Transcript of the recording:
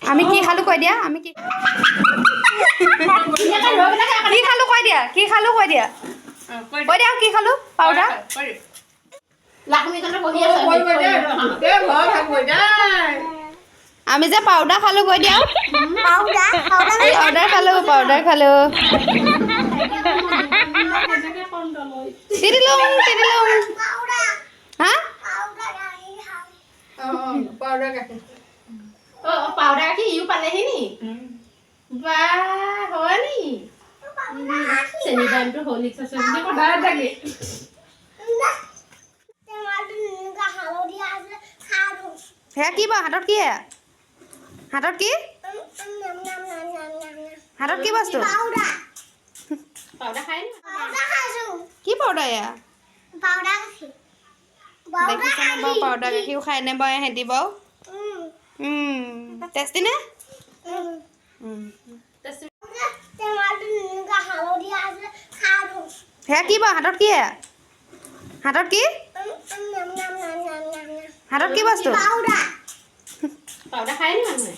আমি কি খালো কৈ দিয়া আমি কি কি খালো কৈ দিয়া কি খালো কৈ দিয়া কি খালো পাউডাৰ আমি যে পাউডাৰ খালো কৈ দিয়া পাউডাৰ খালো তিৰিলুং হা পাউডাৰ কি ইউ পালেহি নি বা হয় নি চেনি দামটো হলিক্স আছে বুলি কবাৰ লাগে সেয়া কি বাৰু হাতত কি হাতত কি হাতত কি বস্তু পাউডাৰ খাই নি কি পাউডাৰ এয়া দেখিছেনে বাৰু পাউডাৰ গাখীৰো খাই নে বাৰু সিহঁতি বাৰু টেষ্টি নে সেয়া কি বাৰু হাতত কি হাতত কি হাতত কি বস্তু পাউডাৰ খাই নি মানুহে